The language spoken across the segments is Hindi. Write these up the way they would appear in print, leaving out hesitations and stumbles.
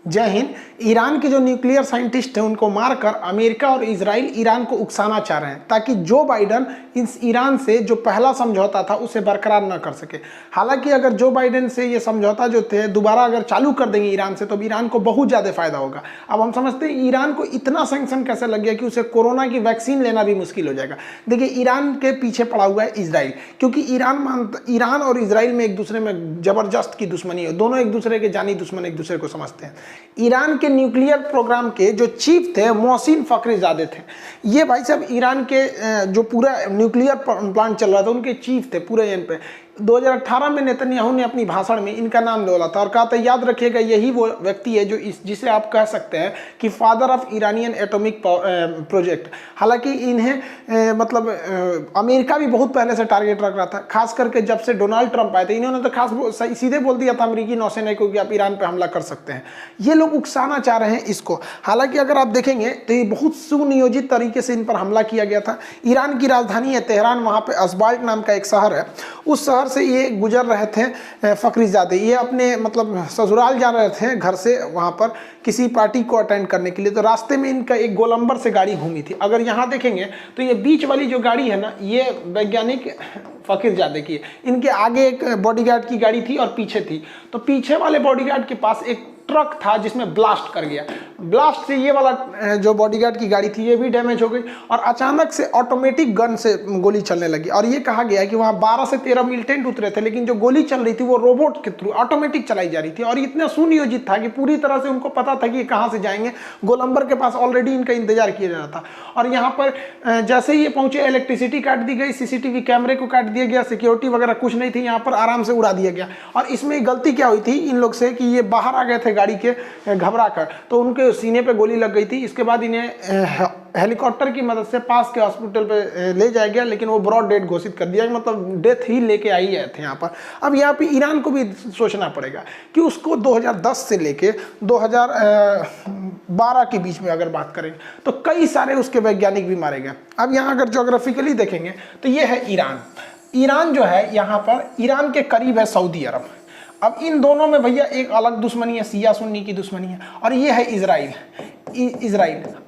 जय हिंद। ईरान के जो न्यूक्लियर साइंटिस्ट हैं उनको मारकर अमेरिका और इजराइल ईरान को उकसाना चाह रहे हैं ताकि जो बाइडन इस ईरान से जो पहला समझौता था उसे बरकरार न कर सके। हालांकि अगर जो बाइडन से ये समझौता जो थे दोबारा अगर चालू कर देंगे ईरान से तो ईरान को बहुत ज़्यादा फायदा होगा। अब हम समझते हैं ईरान को इतना सैंक्शन कैसे लग गया कि उसे कोरोना की वैक्सीन लेना भी मुश्किल हो जाएगा। देखिए ईरान के पीछे पड़ा हुआ है इजराइल, क्योंकि ईरान और इजराइल में एक दूसरे में जबरदस्त की दुश्मनी है। दोनों एक दूसरे के जानी दुश्मन एक दूसरे को समझते हैं। ईरान के न्यूक्लियर प्रोग्राम के जो चीफ थे मोहसिन फखरीजादे थे। ये भाई साहब ईरान के जो पूरा न्यूक्लियर प्लांट चल रहा था उनके चीफ थे पूरे एन पे। 2018 में नेतन्याहू ने अपनी भाषण में इनका नाम बोला था और कहा था याद रखिएगा यही वो व्यक्ति है जो जिसे आप कह सकते हैं कि father of Iranian atomic project. हालांकि इन्हें मतलब अमेरिका भी बहुत पहले से टारगेट रख रहा था, खास करके जब से डोनाल्ड ट्रंप आए थे। इन्होंने तो खास सीधे बोल दिया था अमेरिकी नौसेना को कि आप ईरान पर हमला कर सकते हैं। ये लोग उकसाना चाह रहे हैं इसको। हालांकि अगर आप देखेंगे तो ये बहुत सुनियोजित तरीके से इन पर हमला किया गया था। ईरान की राजधानी है तेहरान, वहाँ पे अस्बाल्ट नाम का एक शहर है। उस शहर से ये गुजर रहे थे फखरीजादे। ये अपने मतलब ससुराल जा रहे थे घर से वहाँ पर किसी पार्टी को अटेंड करने के लिए। तो रास्ते में इनका एक गोलंबर से गाड़ी घूमी थी। अगर यहाँ देखेंगे तो ये बीच वाली जो गाड़ी है ना ये वैज्ञानिक फखरीजादे की है। इनके आगे एक बॉडीगार्ड की गाड़ी थी और पीछे थी। तो पीछे वाले बॉडीगार्ड के पास एक ट्रक था जिसमें ब्लास्ट कर गया। ब्लास्ट से ये वाला जो बॉडीगार्ड की गाड़ी थी ये भी डैमेज हो गई और अचानक से ऑटोमेटिक गन से गोली चलने लगी। और ये कहा गया है कि वहाँ 12 से 13 मिलिटेंट उतरे थे, लेकिन जो गोली चल रही थी वो रोबोट के थ्रू ऑटोमेटिक चलाई जा रही थी। और इतना सुनियोजित था कि पूरी तरह से उनको पता था कि कहाँ से जाएंगे। गोलंबर के पास ऑलरेडी इनका इंतजार किया जा रहा था। और यहाँ पर जैसे ही ये पहुंचे इलेक्ट्रिसिटी काट दी गई, सीसीटीवी कैमरे को काट दिया गया, सिक्योरिटी वगैरह कुछ नहीं थी, यहाँ पर आराम से उड़ा दिया गया। और इसमें गलती क्या हुई थी इन लोग से कि ये बाहर आ गए थे गाड़ी के घबरा कर, तो उनके सीने पे गोली लग गई थी। इसके बाद इन्हें हेलीकॉप्टर की मदद से पास के हॉस्पिटल पे ले जाया गया, लेकिन वो ब्रॉड डेथ घोषित कर दिया, मतलब डेथ ही लेके आई है थे यहाँ पर। अब यहाँ पे ईरान को भी सोचना पड़ेगा कि उसको 2010 से लेके 2012 के बीच में अगर बात करें तो कई सारे उसके वैज्ञानिक भी मारे गए। अब यहाँ अगर ज्योग्राफिकली देखेंगे तो ये है ईरान। ईरान जो है यहाँ पर ईरान के करीब है सऊदी अरब। अब इन दोनों में भैया एक अलग दुश्मनी है, सिया सुन्नी की दुश्मनी है। और ये है इजराइल।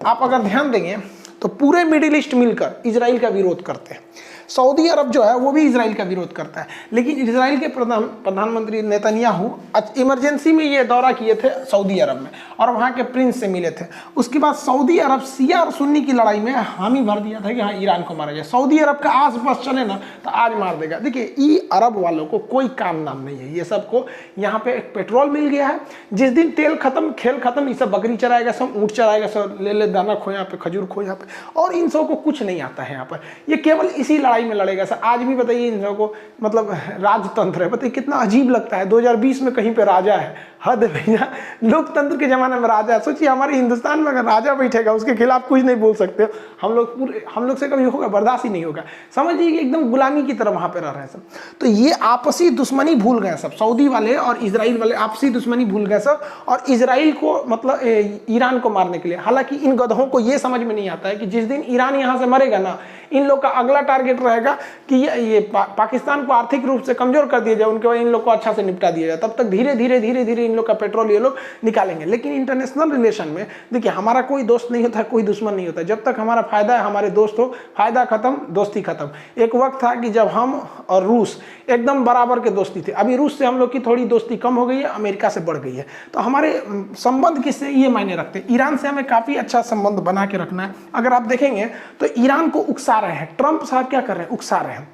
आप अगर ध्यान देंगे तो पूरे मिडिल ईस्ट मिलकर इजराइल का विरोध करते हैं। सऊदी अरब जो है वो भी इजराइल का विरोध करता है। लेकिन इजराइल के प्रधानमंत्री नेतन्याहू इमरजेंसी में ये दौरा किए थे सऊदी अरब में और वहाँ के प्रिंस से मिले थे। उसके बाद सऊदी अरब सिया और सुन्नी की लड़ाई में हामी भर दिया था कि हाँ ईरान को मारा जाए। सऊदी अरब का आस पास चले ना तो आज मार देगा। देखिए ई अरब वालों को कोई काम नाम नहीं है। ये सबको यहाँ पे एक पेट्रोल मिल गया है। जिस दिन तेल खत्म खेल खत्म, ये सब बकरी चराएगा, सब ऊँट चराएगा, सब ले दाना खो यहाँ पे, खजूर खो यहाँ पे। और इन सबको कुछ नहीं आता है यहाँ पर। ये केवल इसी लड़ाई में लड़ेगा सर। आज भी बताइए इन सबको मतलब राजतंत्र है। बताइए कितना अजीब लगता है 2020 में कहीं पे राजा है। हद भैया, लोकतंत्र के जमाने में राजा है। सोचिए हमारे हिंदुस्तान में अगर राजा बैठेगा उसके खिलाफ कुछ नहीं बोल सकते हम लोग से कभी होगा, बर्दाश्त ही नहीं होगा। समझिए एकदम गुलामी की तरह वहां पे रह रहे हैं सब। तो ये आपसी दुश्मनी भूल गए सब, सऊदी वाले और इजराइल वाले आपसी दुश्मनी भूल गए सब। और इजराइल को मतलब ईरान को मारने के लिए। हालांकि इन गधों को ये समझ में नहीं आता है कि जिस दिन ईरान यहाँ से मरेगा ना, इन लोग का अगला टारगेट रहेगा कि ये पाकिस्तान को आर्थिक रूप से कमजोर कर दिया जाए, उनके बाद इन लोग को अच्छा से निपटा दिया जाए। तब तक धीरे धीरे इन लोग का पेट्रोल ये लोग निकालेंगे। लेकिन इंटरनेशनल रिलेशन में देखिए हमारा कोई दोस्त नहीं होता, कोई दुश्मन नहीं होता। जब तक हमारा फायदा है हमारे दोस्त हो, फायदा खत्म दोस्ती खत्म। एक वक्त था कि जब हम और रूस एकदम बराबर के दोस्ती थे। अभी रूस से हम लोग की थोड़ी दोस्ती कम हो गई है, अमेरिका से बढ़ गई है। तो हमारे संबंध किससे ये मायने रखते हैं। ईरान से हमें काफी अच्छा संबंध बना के रखना है। अगर आप देखेंगे तो ईरान को उकसा रहे हैं ट्रंप साहब, क्या कर रहे हैं, उकसा रहे हैं।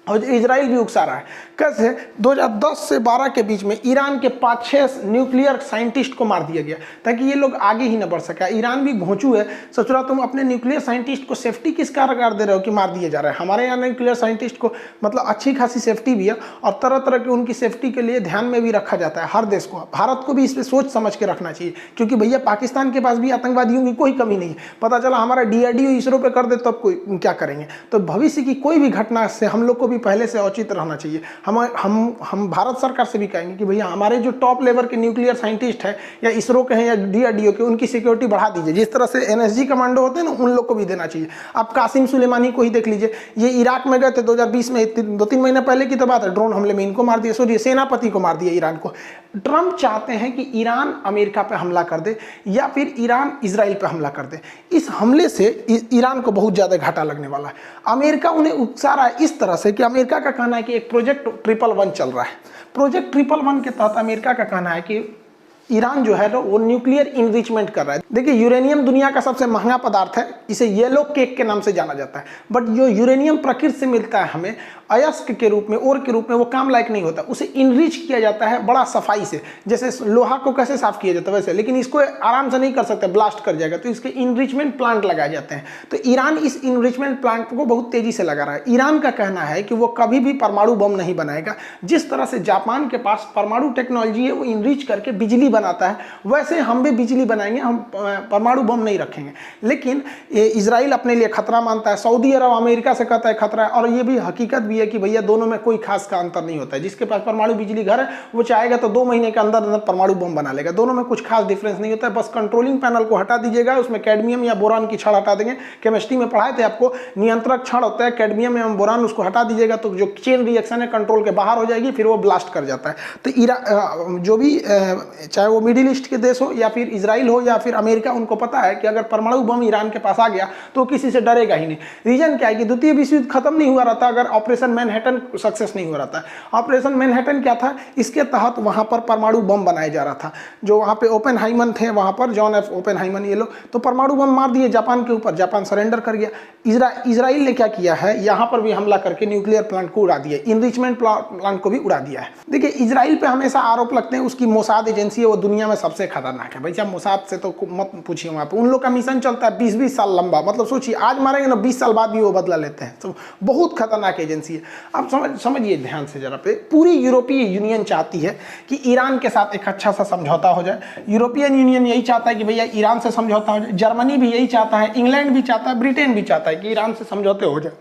और इजराइल भी उकसा रहा है। कैसे 2010 से 12 के बीच में ईरान के 5-6 न्यूक्लियर साइंटिस्ट को मार दिया गया ताकि ये लोग आगे ही न बढ़ सके। ईरान भी घोंचू है, सचुरा तुम अपने न्यूक्लियर साइंटिस्ट को सेफ्टी किस कारण दे रहे हो कि मार दिया जा रहा है। हमारे यहाँ न्यूक्लियर साइंटिस्ट को मतलब अच्छी खासी सेफ्टी भी है और तरह तरह की उनकी सेफ्टी के लिए ध्यान में भी रखा जाता है हर देश को। भारत को भी इस पर सोच समझ के रखना चाहिए, क्योंकि भैया पाकिस्तान के पास भी आतंकवादियों की कोई कमी नहीं है। पता चला हमारा DRDO इसरो पे कर दे तब कोई क्या करेंगे। तो भविष्य की कोई भी घटना से हम लोग को भी भी पहले से औचित रहना चाहिए। हम भारत सरकार से भी कहेंगे कि भैया हमारे जो टॉप लेवल के न्यूक्लियर साइंटिस्ट है या इसरो के हैं या DRDO के, उनकी सिक्योरिटी बढ़ा दीजिए। जिस तरह से NSG कमांडो होते हैं ना, उन लोग को भी देना चाहिए। आप कासिम सुलेमानी को ही देख लीजिए, ये इराक में गए थे 2020 में, 2-3 महीने पहले की तो बात है, ड्रोन हमले में इनको मार दिया, सोचिए सेनापति को मार दिया ईरान को। ट्रंप चाहते हैं कि ईरान अमेरिका पे हमला कर दे या फिर ईरान इजराइल पे हमला कर दे। इस हमले से ईरान को बहुत ज़्यादा घाटा लगने वाला है। अमेरिका उन्हें उकसा रहा है इस तरह से कि अमेरिका का कहना है कि एक प्रोजेक्ट 111 चल रहा है। प्रोजेक्ट 111 के तहत अमेरिका का कहना है कि ईरान जो है वो न्यूक्लियर इनरिचमेंट कर रहा है। देखिए, यूरेनियम दुनिया का सबसे महंगा पदार्थ है, इसे येलो केक के नाम से जाना जाता है। बट जो यूरेनियम प्रकृति से मिलता है हमें अयस्क के रूप में, ओर के रूप में, वो काम लायक नहीं होता। उसे इनरिच किया जाता है बड़ा सफाई से, जैसे लोहा को कैसे साफ किया जाता है वैसे, लेकिन इसको आराम से नहीं कर सकते, ब्लास्ट कर जाएगा। तो इसके इनरिचमेंट प्लांट लगाए जाते हैं। तो ईरान इस इनरिचमेंट प्लांट को बहुत तेजी से लगा रहा है। ईरान का कहना है कि वो कभी भी परमाणु बम नहीं बनाएगा। जिस तरह से जापान के पास परमाणु टेक्नोलॉजी है, वो इनरिच करके बिजली बनाता है, वैसे हम भी बिजली बनाएंगे, हम परमाणु बम नहीं रखेंगे। लेकिन इजराइल अपने लिए खतरा मानता है, सऊदी अरब अमेरिका से कहता है खतरा है। और ये भी हकीकत भी है कि भैया दोनों में कोई खास का अंतर नहीं होता है। जिसके पास परमाणु बिजली घर है वो चाहेगा तो 2 महीने के अंदर अंदर परमाणु बम बना लेगा। दोनों में कुछ खास डिफरेंस नहीं होता है। बस कंट्रोलिंग पैनल को हटा दीजिएगा, उसमें कैडमियम या बोरान की छड़ हटा देंगे। केमिस्ट्री में पढ़ाए थे आपको, नियंत्रक छड़ होता है कैडमियम एवं बोरान, उसको हटा दीजिएगा तो जो चेन रिएक्शन है कंट्रोल के बाहर हो जाएगी, फिर वो ब्लास्ट कर जाता है। तो जो भी चाहे वो मिडिल ईस्ट के देश हो या फिर इजराइल हो या फिर अमेरिका, उनको पता है कि अगर परमाणु बम ईरान के पास आ गया तो किसी से डरेगा ही नहीं। रीजन क्या है कि द्वितीय विश्व युद्ध खत्म नहीं हुआ रहता अगर ऑपरेशन मैनहट्टन सक्सेस नहीं हो रहा था। ऑपरेशन मैनहट्टन क्या था? इसके तहत वहां पर परमाणु बम बनाया जा रहा था। जो वहां पे ओपेनहाइमर थे, वहां पर जॉन एफ ओपेनहाइमर, ये लोग तो परमाणु बम मार दिए जापान के ऊपर, जापान सरेंडर कर गया। इजराइल ने क्या किया है, यहां पर भी हमला करके न्यूक्लियर प्लांट को उड़ा दिया, इनरिचमेंट प्लांट को भी उड़ा दिया है। देखिए, इजराइल पे हमेशा आरोप लगते हैं उसकी मोसाद एजेंसी है वो दुनिया में सबसे खतरनाक है। भैया मोसाद से तो मत पूछिए, वहां पे उन लोग का मिशन चलता है 20-20 साल लंबा। मतलब सोचिए, आज मारेंगे ना 20 साल बाद भी वो बदला लेते हैं। तो बहुत खतरनाक एजेंसी है। आप समझिए ध्यान से जरा पे, पूरी यूरोपीय यूनियन चाहती है कि ईरान के साथ एक अच्छा सा समझौता हो जाए। यूरोपियन यूनियन यही चाहता है कि भैया ईरान से समझौता हो जाए। जर्मनी भी यही चाहता है, इंग्लैंड भी चाहता है, ब्रिटेन भी चाहता है कि ईरान से समझौते हो जाए।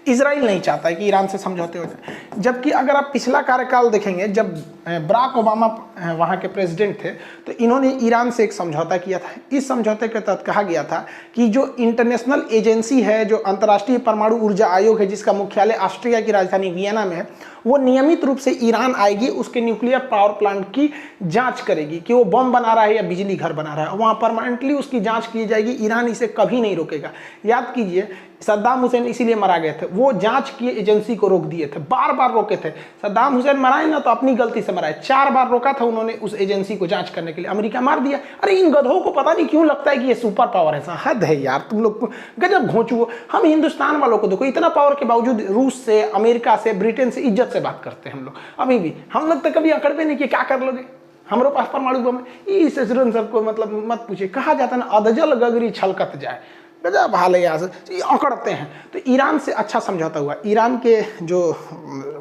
इजराइल नहीं चाहता है कि ईरान से समझौते हो जाए। जबकि अगर आप पिछला कार्यकाल देखेंगे, जब बराक ओबामा वहाँ के प्रेसिडेंट थे, तो इन्होंने ईरान से एक समझौता किया था। इस समझौते के तहत कहा गया था कि जो इंटरनेशनल एजेंसी है, जो अंतर्राष्ट्रीय परमाणु ऊर्जा आयोग है, जिसका मुख्यालय ऑस्ट्रिया की राजधानी वियना में है, वो नियमित रूप से ईरान आएगी, उसके न्यूक्लियर पावर प्लांट की जांच करेगी कि वो बम बना रहा है या बिजली घर बना रहा है। वहाँ परमानेंटली उसकी जांच की जाएगी। ईरान इसे कभी नहीं रोकेगा। याद कीजिए, सद्दाम हुसैन इसीलिए मारा गए थे, वो जांच की एजेंसी को रोक दिए थे, बार बार रोके थे। सद्दाम हुसैन मराए ना तो अपनी गलती से मराए, 4 बार रोका था उन्होंने उस एजेंसी को जांच करने के लिए, अमेरिका मार दिया। अरे इन गधों को पता नहीं क्यों लगता है कि ये सुपर पावर है। हद है यार, तुम लोग गजब घोंचू। हम हिंदुस्तान वालों को देखो, इतना पावर के बावजूद रूस से, अमेरिका से, ब्रिटेन से इज्जत से बात करते हैं हम लोग। अभी भी हम लोग तो कभी अकड़ते नहीं कि क्या कर लोगे, हमारे पास परमाणु बम है। इस सबको मतलब मत पूछिए, कहा जाता है ना, अधजल गगरी छलकत जाए, गजब हाल है यहाँ से, अकड़ते हैं। तो ईरान से अच्छा समझौता हुआ। ईरान के जो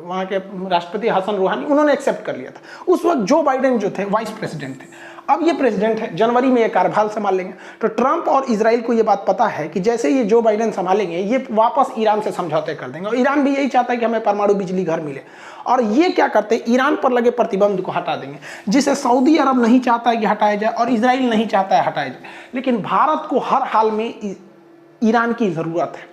वहाँ के राष्ट्रपति हसन रूहानी, उन्होंने एक्सेप्ट कर लिया था। उस वक्त जो बाइडेन जो थे वाइस प्रेसिडेंट थे, अब ये प्रेसिडेंट है, जनवरी में ये कार्यभार संभाल लेंगे। तो ट्रंप और इजराइल को ये बात पता है कि जैसे ये जो बाइडेन संभालेंगे, ये वापस ईरान से समझौते कर देंगे। और ईरान भी यही चाहता है कि हमें परमाणु बिजली घर मिले। और ये क्या करते हैं, ईरान पर लगे प्रतिबंध को हटा देंगे, जिसे सऊदी अरब नहीं चाहता है कि हटाया जाए और इजराइल नहीं चाहता है हटाया जाए। लेकिन भारत को हर हाल में ईरान की ज़रूरत है,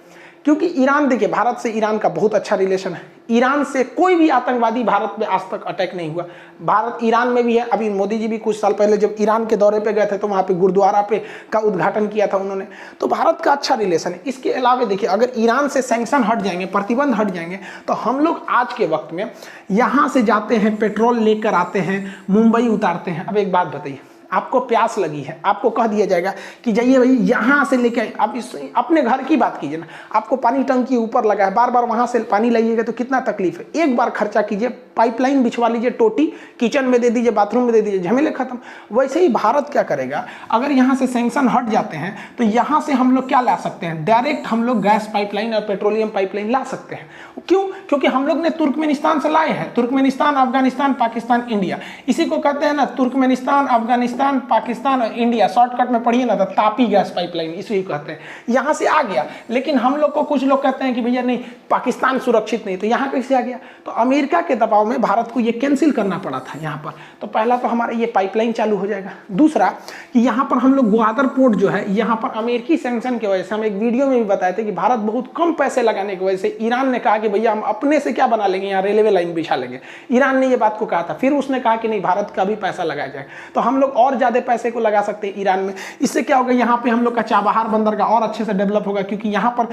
क्योंकि ईरान, देखिए, भारत से ईरान का बहुत अच्छा रिलेशन है। ईरान से कोई भी आतंकवादी भारत पे आज तक अटैक नहीं हुआ। भारत ईरान में भी है। अभी मोदी जी भी कुछ साल पहले जब ईरान के दौरे पे गए थे तो वहाँ पे गुरुद्वारा पे का उद्घाटन किया था उन्होंने। तो भारत का अच्छा रिलेशन है। इसके अलावा देखिए, अगर ईरान से सैंक्शन हट जाएंगे, प्रतिबंध हट जाएंगे, तो हम लोग आज के वक्त में यहाँ से जाते हैं, पेट्रोल लेकर आते हैं, मुंबई उतारते हैं। अब एक बात बताइए, आपको प्यास लगी है, आपको कह दिया जाएगा कि जाइए भाई यहाँ से लेके आइए। आप इस अपने घर की बात कीजिए ना, आपको पानी टंकी ऊपर लगा है, बार बार वहाँ से पानी लाइएगा तो कितना तकलीफ है। एक बार खर्चा कीजिए पाइपलाइन बिछवा लीजिए, टोटी किचन में दे दीजिए, बाथरूम में दे दीजिए, झमेले खत्म। वैसे ही भारत क्या करेगा, अगर यहाँ से सैंक्शन हट जाते हैं तो यहाँ से हम लोग क्या ला सकते हैं, डायरेक्ट हम लोग गैस पाइपलाइन और पेट्रोलियम पाइपलाइन ला सकते हैं। क्यों? क्योंकि हम लोग ने तुर्कमेनिस्तान से लाए हैं, तुर्कमेनिस्तान, अफगानिस्तान, पाकिस्तान, इंडिया, इसी को कहते हैं ना तुर्कमेनिस्तान, अफगानिस्तान, पाकिस्तान और इंडिया, शॉर्टकट में पढ़िए ना तो तापी गैस पाइपलाइन इसी को कहते हैं। यहाँ से आ गया, लेकिन हम लोग को कुछ लोग कहते हैं कि भैया नहीं पाकिस्तान सुरक्षित नहीं, तो यहाँ कैसे आ गया? तो अमेरिका के दबाव में भारत को ये कैंसिल करना पड़ा था यहाँ पर। तो पहला तो हमारा ये पाइपलाइन चालू हो जाएगा। दूसरा कि यहाँ पर हम लोग ग्वादर पोर्ट जो है, यहाँ पर अमेरिकी सैंक्शन की वजह से, हम एक वीडियो में भी बताए थे कि भारत बहुत कम पैसे लगाने की वजह से ईरान ने कहा कि भैया हम अपने से क्या बना लेंगे, यहाँ रेलवे लाइन बिछा लेंगे। ईरान ने ये बात को कहा था, फिर उसने कहा कि नहीं भारत का भी पैसा लगाया जाए, तो हम लोग और ज्यादा पैसे को लगा सकते हैं ईरान में। इससे क्या होगा, यहाँ पे हम लोग का चाबहार बंदरगाह और अच्छे से डेवलप होगा, क्योंकि यहाँ पर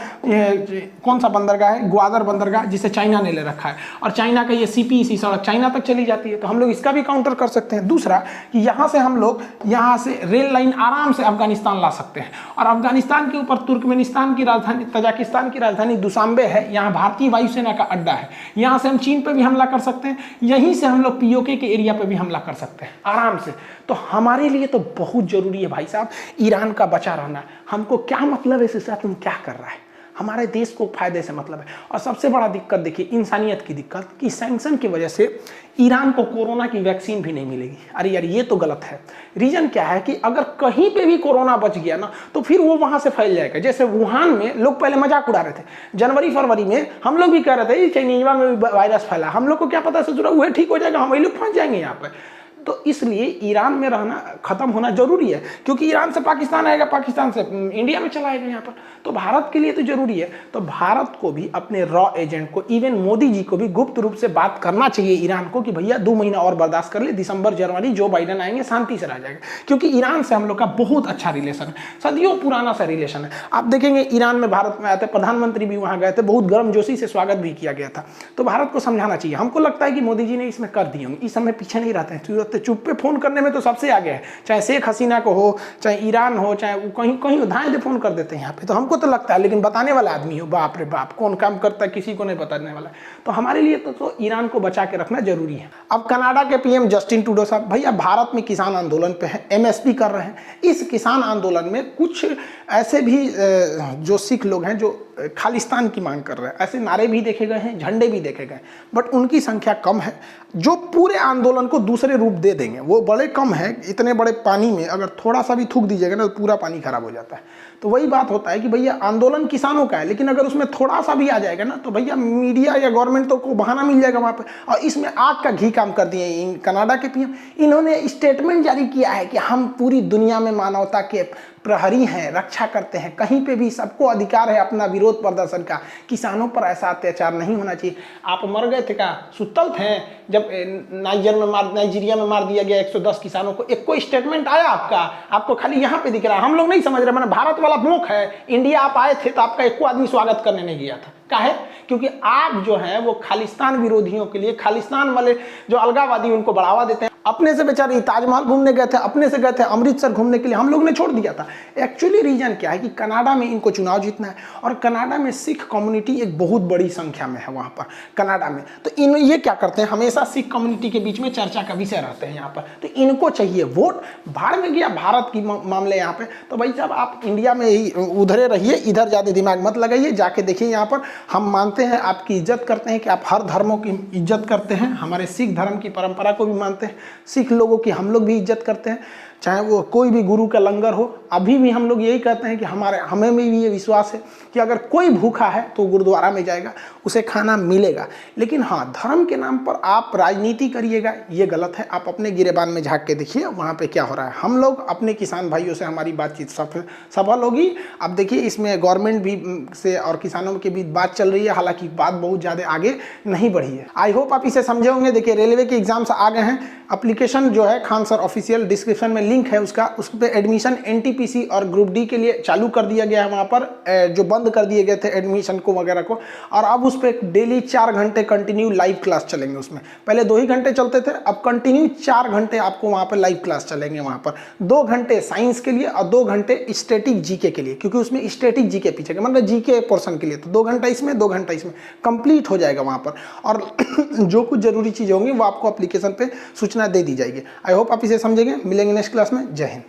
कौन सा बंदरगाह है, ग्वादर बंदरगाह, जिसे चाइना ने ले रखा है, और चाइना का ये सीपीईसी सड़क चाइना तक चली जाती है, तो हम लोग इसका भी काउंटर कर सकते हैं। दूसरा कि यहाँ से हम लोग यहाँ से रेल लाइन आराम से अफगानिस्तान ला सकते हैं, और अफगानिस्तान के ऊपर तुर्कमेनिस्तान की राजधानी, तजाकिस्तान की राजधानी दुशांबे है, यहाँ भारतीय वायुसेना का अड्डा है, यहाँ से हम चीन पे भी हमला कर सकते हैं, यहीं से हम लोग पीओके के एरिया पे भी हमला कर सकते हैं आराम से। तो हमारे लिए तो बहुत जरूरी है भाई साहब ईरान का बचा रहना। हमको क्या मतलब है इससे, तुम क्या कर रहा है, हमारे देश को फायदे से मतलब है। और सबसे बड़ा दिक्कत देखिए इंसानियत की दिक्कत, कि सैंक्शन की वजह से ईरान को कोरोना की वैक्सीन भी नहीं मिलेगी। अरे यार ये तो गलत है। रीजन क्या है कि अगर कहीं पे भी कोरोना बच गया ना तो फिर वो वहां से फैल जाएगा। जैसे वुहान में लोग पहले मजाक उड़ा रहे थे, जनवरी फरवरी में हम लोग भी कह रहे थे चाइनीजवा में भी वायरस फैला, हम लोग को क्या पता से वह ठीक हो जाएगा, हम वही लोग फंस जाएंगे यहाँ पे। तो इसलिए ईरान में रहना खत्म होना जरूरी है, क्योंकि ईरान से पाकिस्तान आएगा, पाकिस्तान से इंडिया में चला आएगा यहाँ पर, तो भारत के लिए तो जरूरी है। तो भारत को भी अपने रॉ एजेंट को, इवन मोदी जी को भी गुप्त रूप से बात करना चाहिए ईरान को कि भैया 2 महीना और बर्दाश्त कर ले, दिसंबर जनवरी जो बाइडेन आएंगे शांति से रह जाएगा। क्योंकि ईरान से हम लोग का बहुत अच्छा रिलेशन है, सदियों पुराना सा रिलेशन है। आप देखेंगे ईरान में भारत में आए थे, प्रधानमंत्री भी वहाँ गए थे, बहुत गर्मजोशी से स्वागत भी किया गया था। तो भारत को समझाना चाहिए। हमको लगता है कि मोदी जी ने इसमें कर दिए होंगे, इस समय पीछे नहीं रहते हैं, चुप पे फोन करने में तो सबसे आगे है, चाहे शेख हसीना को हो, चाहे ईरान हो, चाहे वो कहीं कहीं धाए दे फोन कर देते हैं यहाँ पे। तो हमको तो लगता है, लेकिन बताने वाला आदमी हो, बाप रे बाप कौन काम करता है किसी को नहीं बताने वाला। तो हमारे लिए तो ईरान को बचा के रखना जरूरी है। अब कनाडा के पीएम जस्टिन ट्रूडो साहब, भैया भारत में किसान आंदोलन पे है, एमएसपी कर रहे हैं। इस किसान आंदोलन में कुछ ऐसे भी जो सिख लोग हैं जो खालिस्तान की मांग कर रहे हैं, ऐसे नारे भी देखे गए हैं, झंडे भी देखे गए, बट उनकी संख्या कम है। जो पूरे आंदोलन को दूसरे रूप दे देंगे वो बड़े कम है। इतने बड़े पानी में अगर थोड़ा सा भी थूक दीजिएगा ना तो पूरा पानी खराब हो जाता है। तो वही बात होता है कि भैया आंदोलन किसानों का है, लेकिन अगर उसमें थोड़ा सा भी आ जाएगा ना तो भैया मीडिया या गवर्नमेंट तो को बहाना मिल जाएगा वहाँ पे। और इसमें आग का घी काम कर दिए कनाडा के पीएम। इन्होंने स्टेटमेंट जारी किया है कि हम पूरी दुनिया में मानवता के प्रहरी हैं, रक्षा करते हैं, कहीं पे भी सबको अधिकार है अपना विरोध प्रदर्शन का, किसानों पर ऐसा अत्याचार नहीं होना चाहिए। आप मर गए थे क्या, सुतल थे जब नाइजीरिया में मार दिया गया 110 किसानों को? एक कोई स्टेटमेंट आया आपका? आपको खाली यहाँ पे दिख रहा है, हम लोग नहीं समझ रहे। मैंने भारत वाला भूख है, इंडिया आप आए थे तो आपका एक आदमी स्वागत करने नहीं गया था। काहे? क्योंकि आप जो है वो खालिस्तान विरोधियों के लिए, खालिस्तान वाले जो अलगाववादी उनको बढ़ावा देते हैं। अपने से बेचारे ताजमहल घूमने गए थे, अपने से गए थे अमृतसर घूमने के लिए, हम लोग ने छोड़ दिया था। एक्चुअली रीजन क्या है कि कनाडा में इनको चुनाव जीतना है, और कनाडा में सिख कम्युनिटी एक बहुत बड़ी संख्या में है वहाँ पर कनाडा में। तो इन ये क्या करते हैं, हमेशा सिख कम्युनिटी के बीच में चर्चा का विषय रहते हैं यहाँ पर। तो इनको चाहिए वोट, भाड़ में गया भारत की मामले यहाँ पे। तो भाई साहब आप इंडिया में ही उधरे रहिए, इधर ज़्यादा दिमाग मत लगाइए, जाके देखिए यहाँ पर। हम मानते हैं, आपकी इज्जत करते हैं कि आप हर धर्मों की इज्जत करते हैं, हमारे सिख धर्म की परंपरा को भी मानते हैं, सिख लोगों की हम लोग भी इज्जत करते हैं, चाहे वो कोई भी गुरु का लंगर हो। अभी भी हम लोग यही कहते हैं कि हमें भी ये विश्वास है कि अगर कोई भूखा है तो गुरुद्वारा में जाएगा, उसे खाना मिलेगा। लेकिन हाँ, धर्म के नाम पर आप राजनीति करिएगा, ये गलत है। आप अपने गिरेबान में झांक के देखिए वहाँ पे क्या हो रहा है। हम लोग अपने किसान भाइयों से हमारी बातचीत सफल होगी। अब देखिए इसमें गवर्नमेंट भी से और किसानों के बीच बात चल रही है, हालांकि बात बहुत ज़्यादा आगे नहीं बढ़ी है। आई होप आप इसे समझे होंगे। देखिए रेलवे के एग्जाम्स आ गए हैं, एप्लीकेशन जो है खान सर ऑफिशियल डिस्क्रिप्शन में लिंक है उसका, उस पर एडमिशन एनटीपीसी और ग्रुप डी के लिए चालू कर दिया गया है वहाँ पर, जो बंद कर दिए गए थे एडमिशन को वगैरह को। और अब उस पर डेली 4 घंटे कंटिन्यू लाइव क्लास चलेंगे उसमें। पहले 2 ही घंटे चलते थे, अब कंटिन्यू 4 घंटे आपको वहाँ पर लाइव क्लास चलेंगे वहाँ पर। 2 घंटे साइंस के लिए और 2 घंटे स्टैटिक जीके के लिए, क्योंकि उसमें स्टैटिक जीके पीछे का मतलब जीके पोर्शन के लिए। तो 2 घंटा इसमें 2 घंटा इसमें कंप्लीट हो जाएगा वहाँ पर। और जो कुछ जरूरी चीज़ें होंगी वो आपको एप्लीकेशन पे सूचना दे दी जाएगी। आई होप आप इसे समझेंगे। मिलेंगे नेक्स्ट क्लास में। जय हिंद।